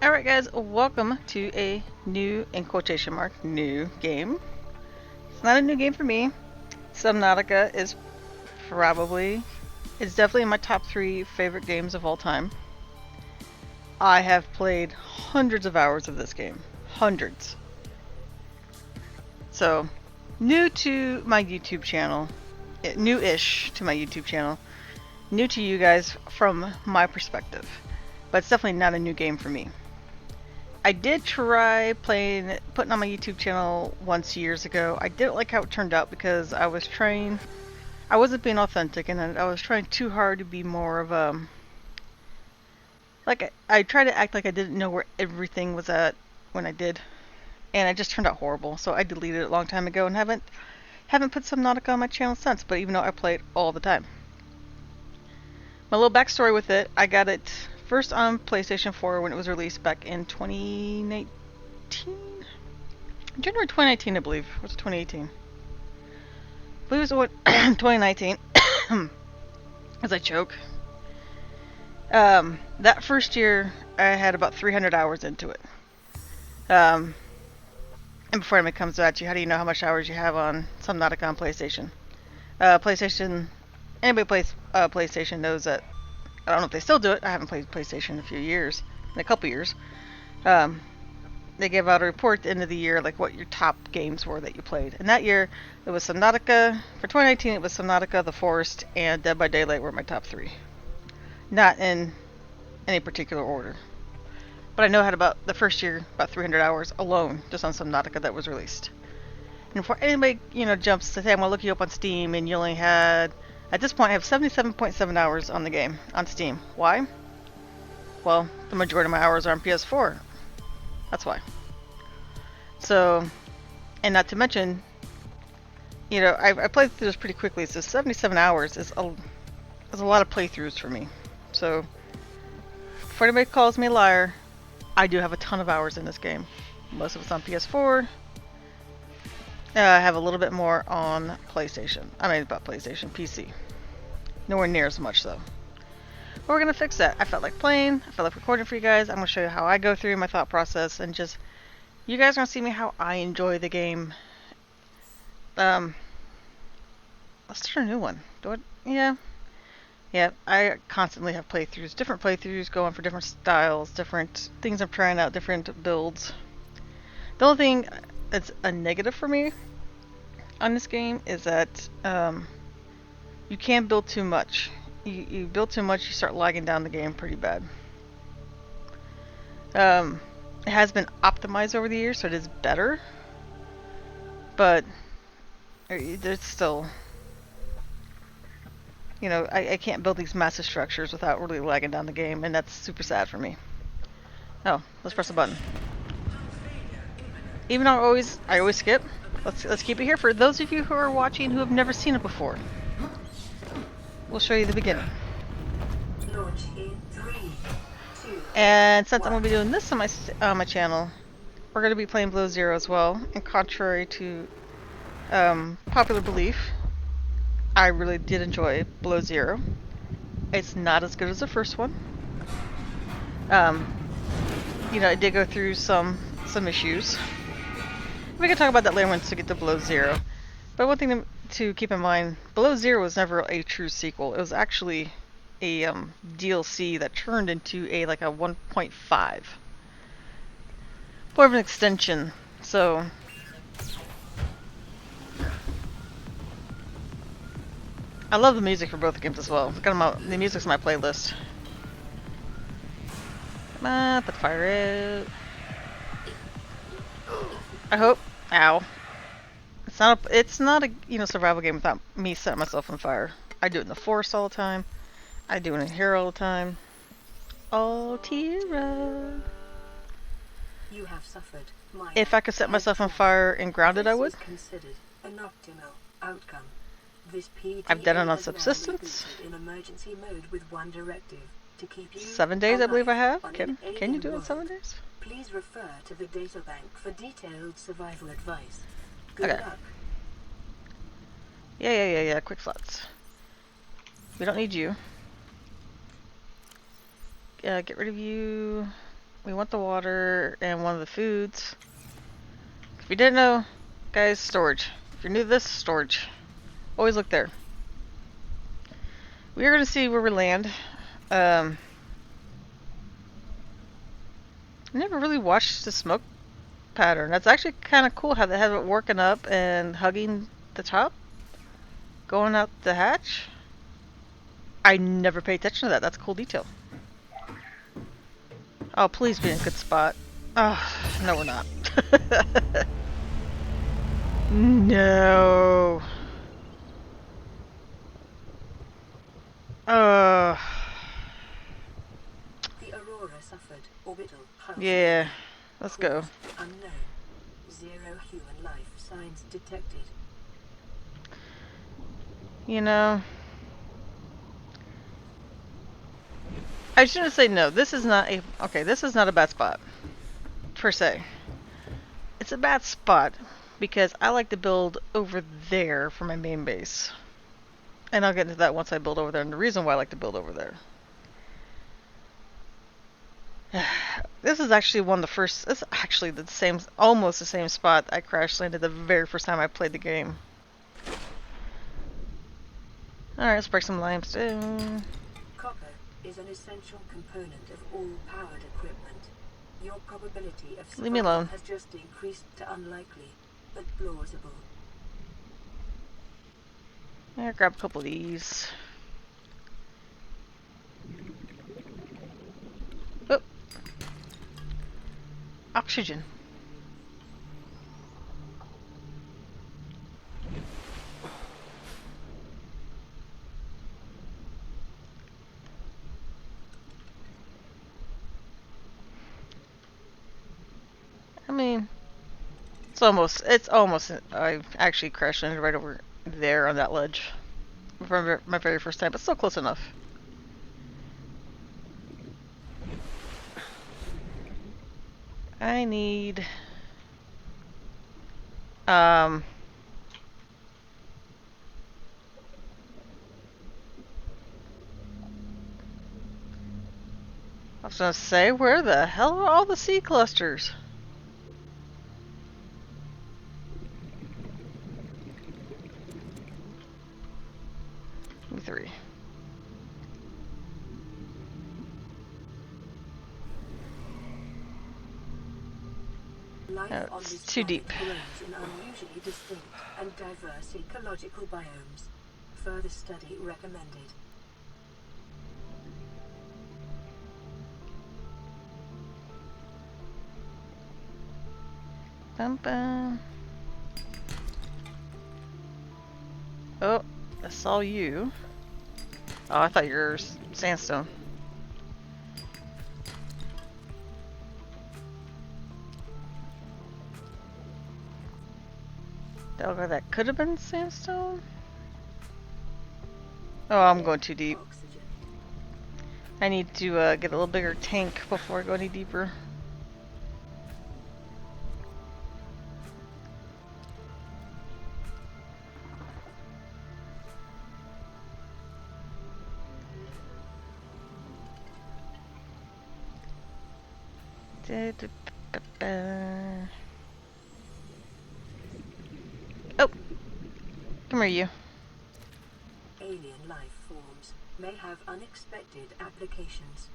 Alright guys, welcome to a new, in quotation mark, new game. It's not a new game for me. Subnautica is probably, it's definitely in my top 3 favorite games of all time. I have played hundreds of hours of this game. Hundreds. So, new to my YouTube channel. New-ish to my YouTube channel. New to you guys from my perspective. But it's definitely not a new game for me. I did try putting on my YouTube channel once years ago. I didn't like how it turned out because I wasn't being authentic, and I was trying too hard to be more of a, like, I tried to act like I didn't know where everything was at when I did, and it just turned out horrible. So I deleted it a long time ago and haven't put Subnautica on my channel since. But even though I play it all the time, my little backstory with it: I got it first on PlayStation 4 when it was released back in 2019. January 2019, I believe. What's 2018? I believe it was 2019. As I choke. That first year, I had about 300 hours into it. And before anybody comes at you, how do you know how much hours you have on Subnautica on PlayStation? Anybody plays PlayStation knows that. I don't know if they still do it. I haven't played PlayStation in a couple years. They give out a report at the end of the year, like what your top games were that you played. And that year, it was Subnautica. For 2019, it was Subnautica, The Forest, and Dead by Daylight were my top 3. Not in any particular order. But I know I had about, the first year, about 300 hours alone, just on Subnautica that was released. And before anybody, jumps to say, I'm going to look you up on Steam, and you only had, at this point, I have 77.7 hours on the game, on Steam. Why? Well, the majority of my hours are on PS4. That's why. So, and not to mention, I played through this pretty quickly, so 77 hours is a lot of playthroughs for me. So, before anybody calls me a liar, I do have a ton of hours in this game. Most of it's on PS4. I have a little bit more on PlayStation. About PlayStation, PC. Nowhere near as much, though. But we're going to fix that. I felt like playing. I felt like recording for you guys. I'm going to show you how I go through my thought process, and just, you guys are going to see me how I enjoy the game. Let's start a new one. Yeah. Yeah, I constantly have playthroughs. Different playthroughs going for different styles, different things I'm trying out, different builds. The only thing that's a negative for me on this game is that you can't build too much. You build too much, you start lagging down the game pretty bad. It has been optimized over the years, so it is better. But there's still, I can't build these massive structures without really lagging down the game, and that's super sad for me. Oh, let's press a button. Even though I always skip, let's keep it here for those of you who are watching who have never seen it before. We'll show you the beginning. And since I'm going to be doing this on my channel, we're going to be playing Below Zero as well. And contrary to popular belief, I really did enjoy Below Zero. It's not as good as the first one. It did go through some issues. We can talk about that later once we get to Below Zero. But one thing to keep in mind, Below Zero was never a true sequel. It was actually a DLC that turned into a 1.5. More of an extension. So I love the music for both games as well. The music's on my playlist. Come on, put the fire out. I hope. Ow. It's not a survival game without me setting myself on fire. I do it in the forest all the time. I do it in here all the time. Altira. You have suffered. If I could set myself on fire and grounded, I would. Considered an optimal outcome. This I've done it on subsistence. In emergency mode with one directive to keep you 7 days, I believe I have. Can you do it in 7 days? Please refer to the data bank for detailed survival advice. Good Okay. luck. Yeah. Quick slots. We don't need you. Get rid of you. We want the water and one of the foods. If you didn't know, guys, storage. If you're new to this, storage. Always look there. We are going to see where we land. I never really watched the smoke pattern. That's actually kind of cool how they have it working up and hugging the top, going out the hatch. I never paid attention to that. That's a cool detail. Oh, please be in a good spot. Oh, no, we're not. No. Uh. The Aurora suffered orbital health. Yeah. Let's go. Unknown. Zero human life signs detected. You know, I shouldn't say no. This is not a This is not a bad spot per se. It's a bad spot because I like to build over there for my main base, and I'll get into that once I build over there and the reason why I like to build over there. This is actually one of the first. It's actually the same, almost the same spot I crash landed the very first time I played the game. Alright, let's break some limestone. Copper is an essential component of all powered equipment. Your probability of Leave me alone. has just increased to unlikely, but plausible. Yeah, grab a couple of these. Oh. Oxygen. I mean, it's almost, I actually crashed landed right over there on that ledge. For my very first time, but still close enough. I need, I was gonna say, where the hell are all the sea clusters? Three. Life on It's this too planet deep. grows in unusually distinct and diverse ecological biomes. Further study recommended. Bum, bum. Oh, I saw you. Oh, I thought you were sandstone. That could have been sandstone? Oh, I'm going too deep. Oxygen. I need to get a little bigger tank before I go any deeper. Oh, come here, you. Alien life forms may have unexpected applications.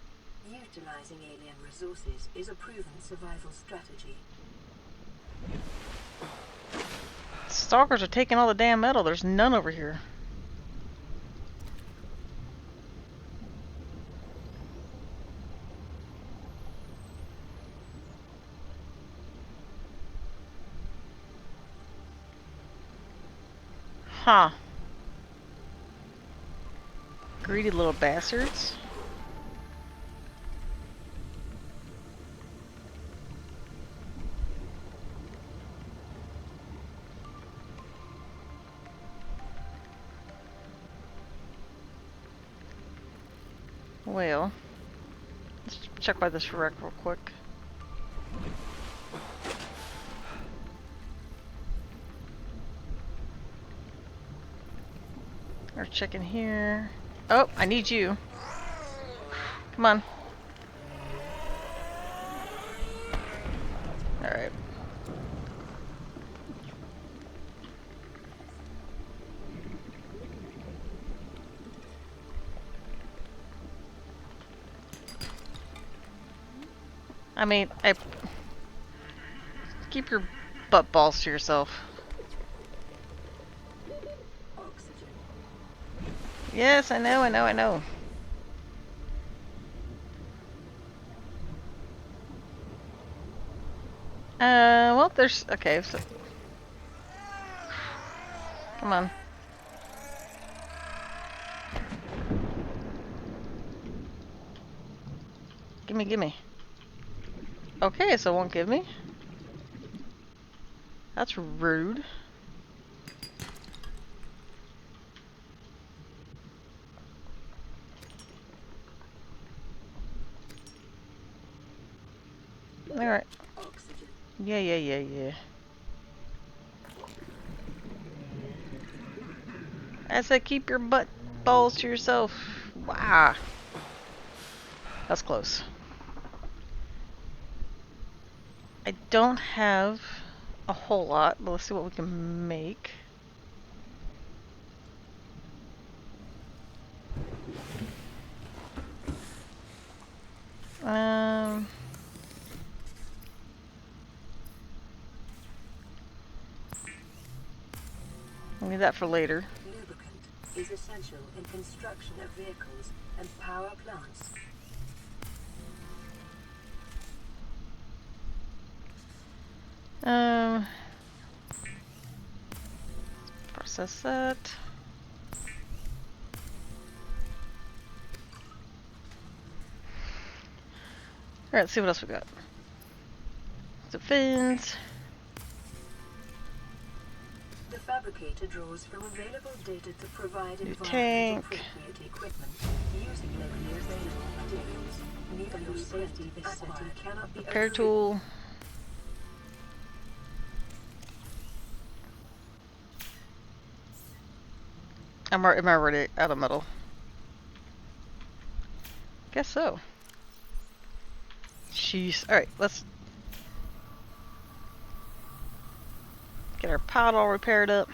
Utilizing alien resources is a proven survival strategy. Stalkers are taking all the damn metal. There's none over here. Huh. Greedy little bastards. Well, let's check by this wreck real quick. We're checking here. Oh, I need you. Come on. I mean, I keep your butt balls to yourself. Oxygen. Yes, I know, I know, I know. Well, there's okay. So, come on. Gimme, gimme. Okay, so it won't give me. That's rude. Alright. Oxygen. Yeah, yeah, yeah, yeah. I said keep your butt balls to yourself. Wow. That's close. I don't have a whole lot, but let's see what we can make. Um, I'll need that for later. Lubricant is essential in construction of vehicles and power plants. Um, Process that. Alright, let's see what else we got. So fins. The fabricator draws from available data to provide New environmental tank. appropriate equipment using locally available materials. For your safety, this setting cannot be Repair overridden. tool. Am I already out of metal? Guess so. Jeez. Alright, let's get our pod all repaired up.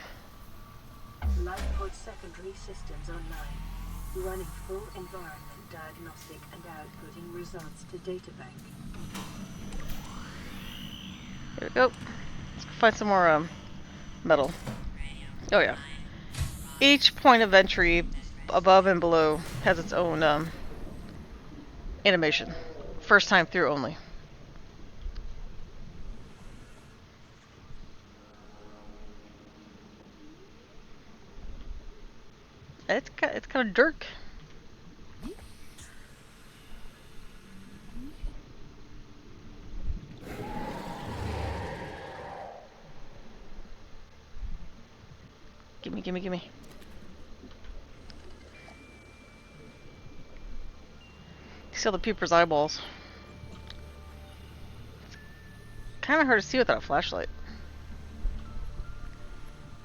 Lifepod secondary systems online, running full environment diagnostic and outputting results to databank. Here we go. Let's go find some more metal. Oh yeah. Each point of entry, above and below, has its own animation. First time through only. It's kind of dark. Gimme, gimme, gimme. See all the peeper's eyeballs. Kind of hard to see without a flashlight.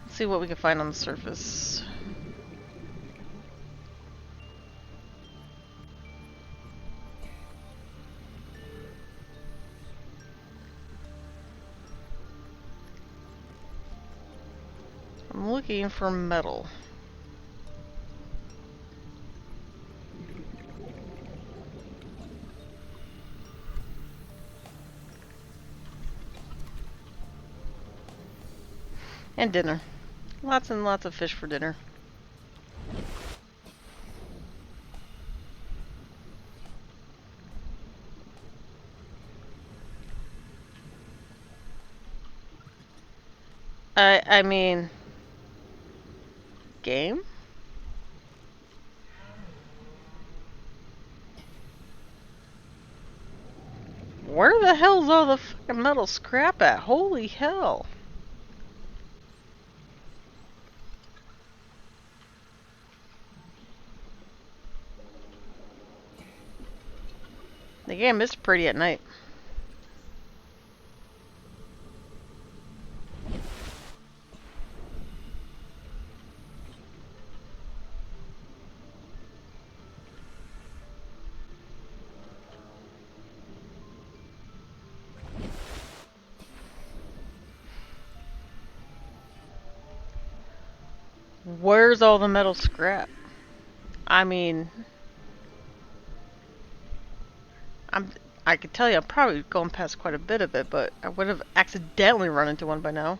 Let's see what we can find on the surface. I'm looking for metal. And dinner. Lots and lots of fish for dinner. I mean, game? Where the hell's all the fucking metal scrap at? Holy hell. The game is pretty at night. Where's all the metal scrap? I mean, I'm I could tell you I'm probably going past quite a bit of it, but I would have accidentally run into one by now.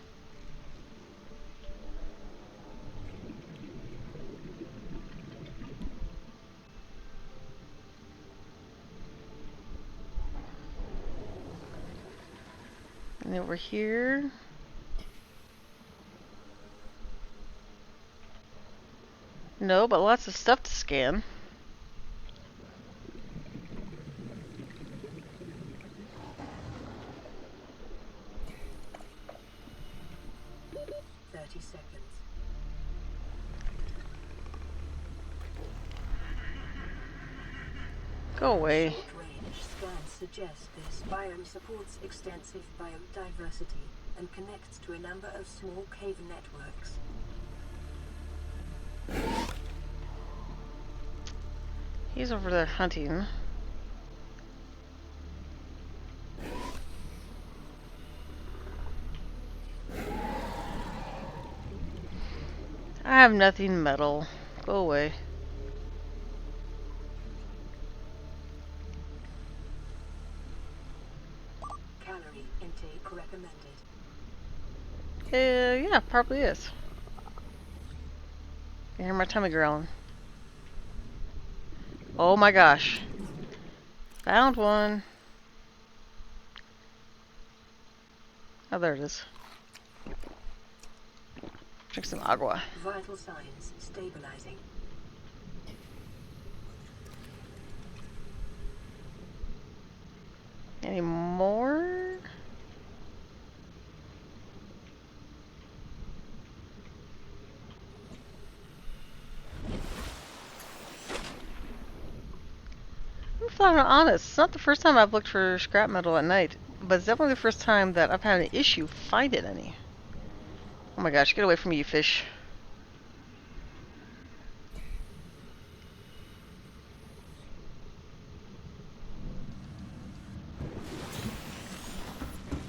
And over here. No, but lots of stuff to scan. Go away. Short-range scans suggest this biome supports extensive biodiversity and connects to a number of small cave networks. He's over there hunting. I have nothing metal. Go away. Calorie intake recommended. Yeah, probably is. I hear my tummy growling. Oh my gosh. Found one. Oh, there it is. Drink some agua. Vital signs stabilizing. Any more? I'm flat out honest. It's not the first time I've looked for scrap metal at night, but it's definitely the first time that I've had an issue finding any. Oh my gosh, get away from me, you fish.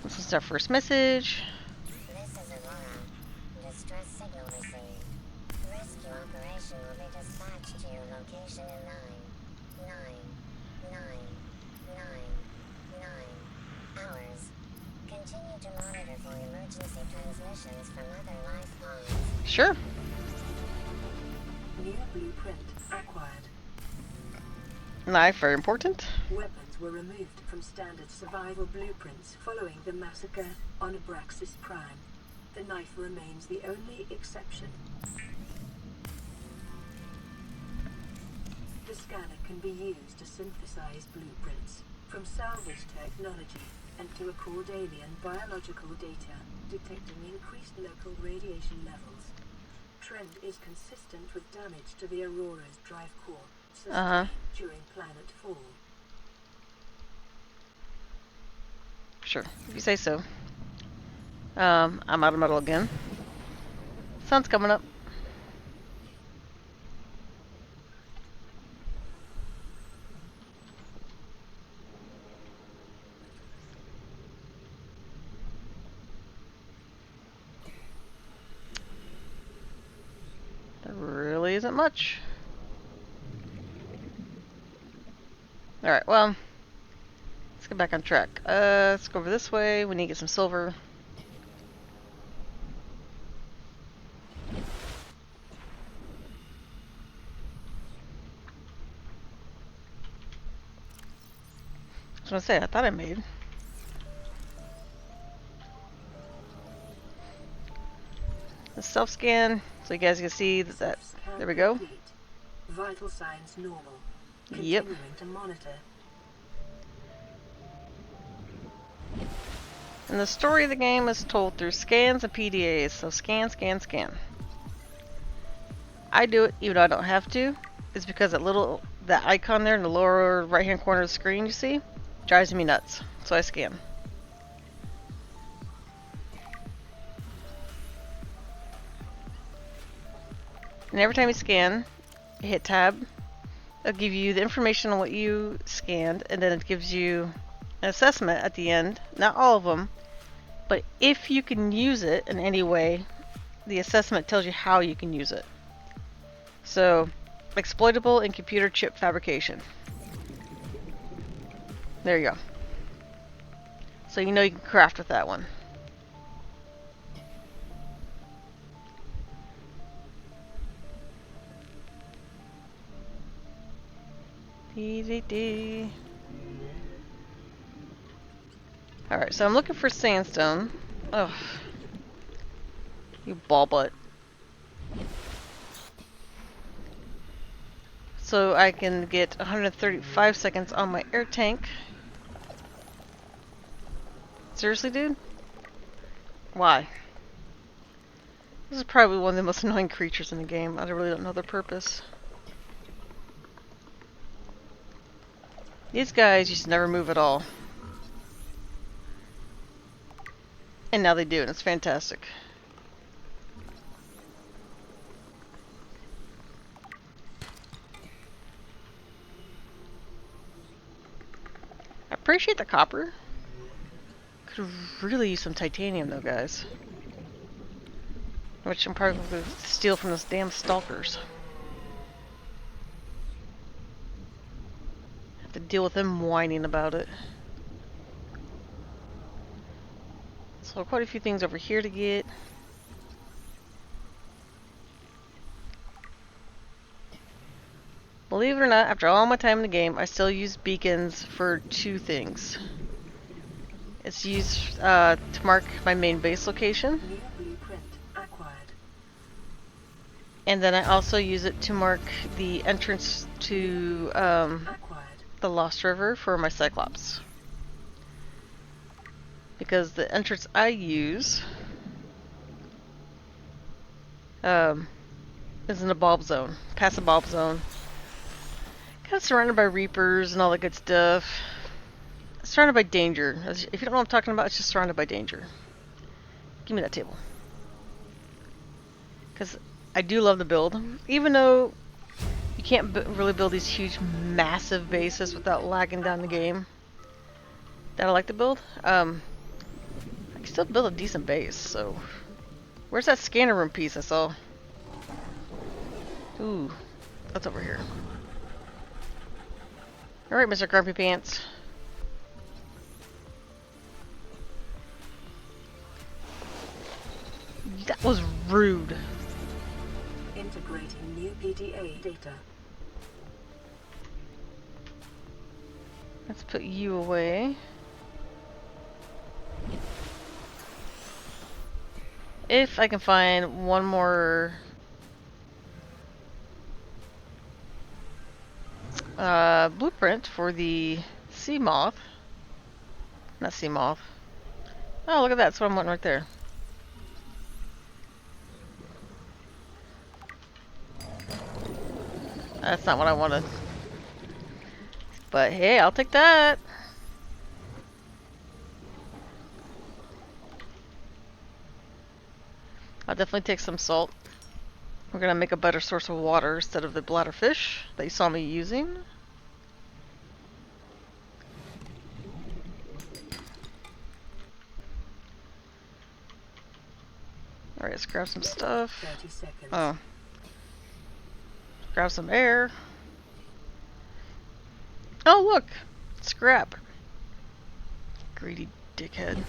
This is our first message. This is Aurora. Distress signal received. Rescue operation will be dispatched to your location in 9 hours. Continue to monitor for emergency transmissions from other life forms. Sure. New blueprint acquired. Knife, very important. Weapons were removed from standard survival blueprints following the massacre on Abraxas Prime. The knife remains the only exception. The scanner can be used to synthesize blueprints from salvage technology and to record alien biological data, detecting increased local radiation levels. Trend is consistent with damage to the Aurora's drive core sustained during planet fall. Sure, if you say so. I'm out of metal again. Sun's coming up. There really isn't much. Alright, well, let's get back on track. Let's go over this way. We need to get some silver. I was gonna say, I thought I made. The self-scan, so you guys can see that there we go. Complete. Vital signs normal. Yep. Continuing to monitor. And the story of the game is told through scans and PDAs, so scan, scan, scan. I do it even though I don't have to. It's because that icon there in the lower right hand corner of the screen you see drives me nuts. So I scan. And every time you scan, you hit tab. It'll give you the information on what you scanned, and then it gives you an assessment at the end. Not all of them, but if you can use it in any way, the assessment tells you how you can use it. So, exploitable in computer chip fabrication. There you go. So you know you can craft with that one. Dee. Alright, so I'm looking for sandstone. Ugh. You ball butt. So I can get 135 seconds on my air tank. Seriously, dude? Why? This is probably one of the most annoying creatures in the game. I really don't know their purpose. These guys used to never move at all. And now they do, and it's fantastic. I appreciate the copper. Could really use some titanium though, guys. Which I'm probably going to steal from those damn stalkers. Have to deal with them whining about it. So quite a few things over here to get. Believe it or not, after all my time in the game, I still use beacons for two things. It's used to mark my main base location. New blueprint acquired. And then I also use it to mark the entrance to the Lost River for my Cyclops. Because the entrance I use is in a bulb zone, past a bulb zone. Kind of surrounded by reapers and all that good stuff. Surrounded by danger. If you don't know what I'm talking about, it's just surrounded by danger. Give me that table. Because I do love the build. Even though you can't really build these huge, massive bases without lagging down the game. That I like to build. I can still build a decent base, so... Where's that scanner room piece I saw? Ooh, that's over here. Alright, Mr. Grumpy Pants. That was rude. Integrating new PDA data. Let's put you away. If I can find one more blueprint for the sea moth. Not sea moth. Oh, look at that. That's what I'm wanting right there. That's not what I wanted. But hey, I'll take that. I'll definitely take some salt. We're gonna make a better source of water instead of the bladderfish that you saw me using. Alright, let's grab some stuff. 30 seconds. Oh. Grab some air. Oh, look! Scrap. Greedy dickhead.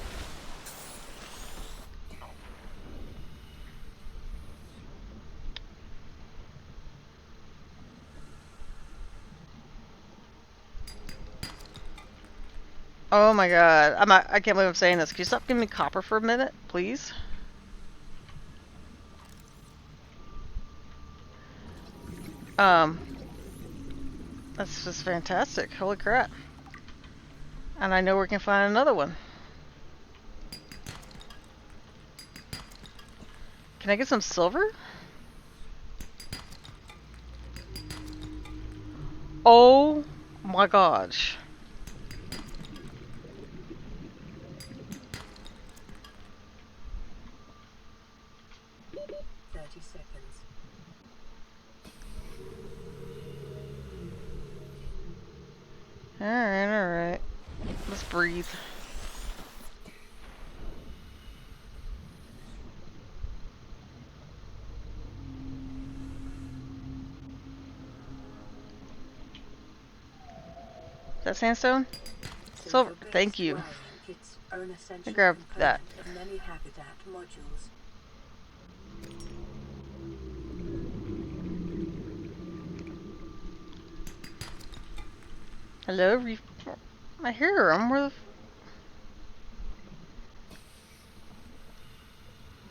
Oh my god. I can't believe I'm saying this. Can you stop giving me copper for a minute, please? That's just fantastic. Holy crap. And I know we can find another one. Can I get some silver? Oh my gosh. Alright. Let's breathe. Is that sandstone? Since Silver, your base thank you. wiring kits are an essential Grab component that. of many habitat modules. Hello, Reef. I hear him. Where the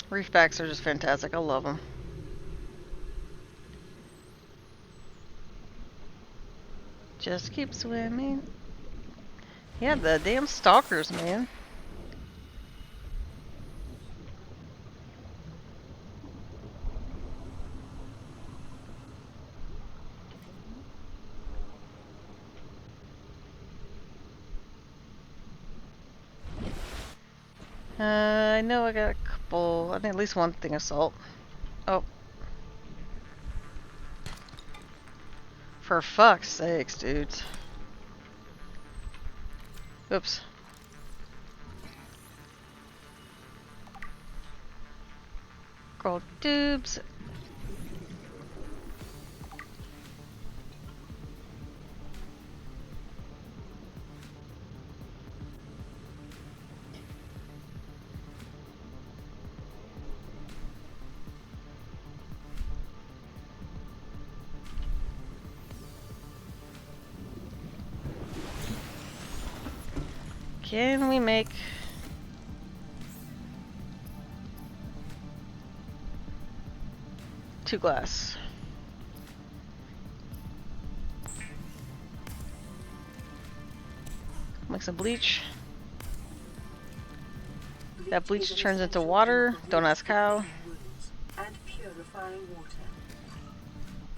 Reefbacks are just fantastic. I love them. Just keep swimming. Yeah, the damn stalkers, man. I know I got a couple. I think at least one thing of salt. Oh, for fuck's sakes, dudes. Oops. Gold tubes. Can we make 2 glass? Make some bleach. That bleach is an turns into essential water. chemical Don't used ask for how. cleaning wounds and purifying water.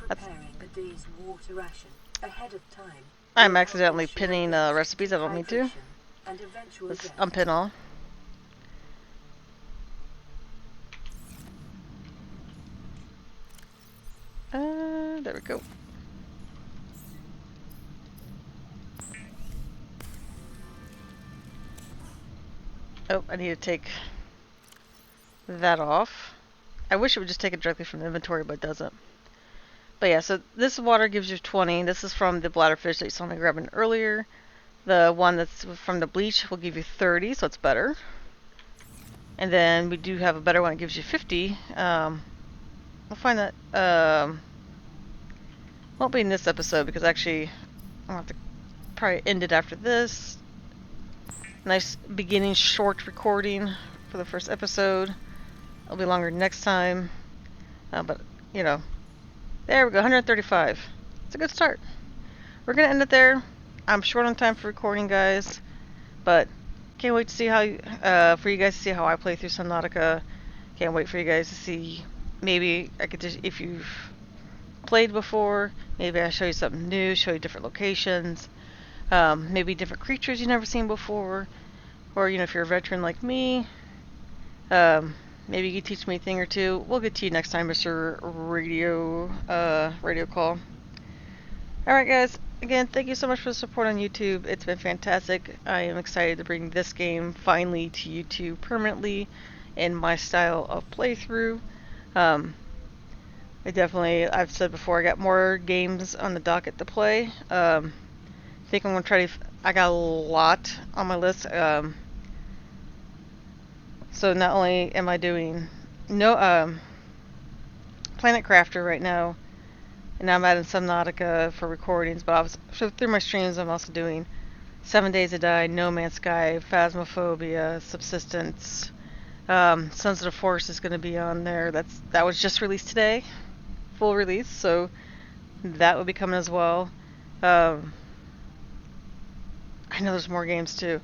That's, Preparing a day's water ration ahead of time. I'm will help accidentally ensure pinning against recipes I don't need to. dehydration and eventual Let's death. unpin all. There we go. Oh, I need to take that off. I wish it would just take it directly from the inventory, but it doesn't. But yeah, so this water gives you 20. This is from the bladderfish that you saw me grabbing earlier. The one that's from the bleach will give you 30, so it's better. And then we do have a better one that gives you 50. We'll find that. Won't be in this episode because actually I'll have to probably end it after this. Nice beginning short recording for the first episode. It'll be longer next time. But, you know, there we go, 135. It's a good start. We're going to end it there. I'm short on time for recording, guys. But can't wait to see how, for you guys to see how I play through Subnautica. Can't wait for you guys to see. Maybe I could just, if you've played before, maybe I show you something new, show you different locations. Maybe different creatures you've never seen before. Or, you know, if you're a veteran like me, maybe you can teach me a thing or two. We'll get to you next time, Mr. Radio Call. Alright, guys. Again, thank you so much for the support on YouTube. It's been fantastic. I am excited to bring this game finally to YouTube permanently in my style of playthrough. I've said before, I got more games on the docket to play. I think I'm going to try to, I got a lot on my list. So not only am I doing Planet Crafter right now, and I'm adding Subnautica for recordings, but so through my streams I'm also doing 7 Days to Die, No Man's Sky, Phasmophobia, Subsistence. Sons of the Forest is going to be on there. That was just released today, full release, so that will be coming as well. I know there's more games too,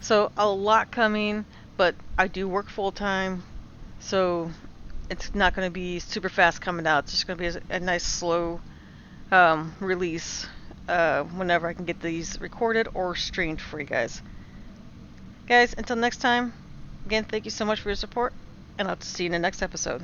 so a lot coming. But I do work full time, so it's not going to be super fast coming out. It's just going to be a nice slow release whenever I can get these recorded or streamed for you guys. Guys, until next time, again, thank you so much for your support, and I'll see you in the next episode.